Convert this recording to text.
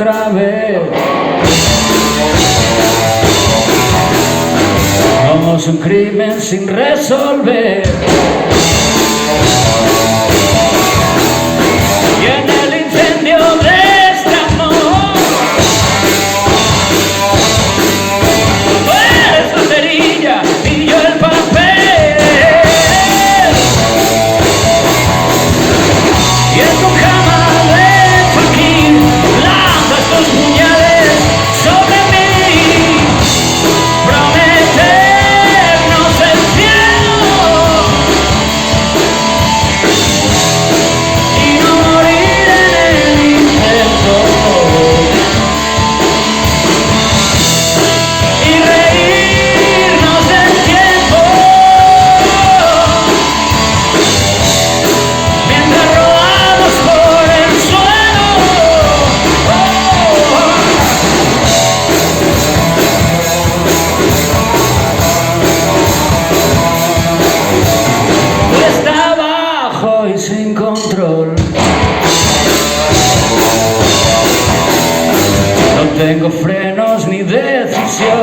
otra vez. Somos un crimen sin resolver. Y en el incendio de este amor, tú eres la cerilla y yo el papel. Y en tu cama de faquín lanzas tus puñales sobre mí. Prometernos el cielo y no morir en el intento. Y reírnos del tiempo mientras rodamos por el suelo. Cuesta abajo y sin control. No tengo frenos ni decisión.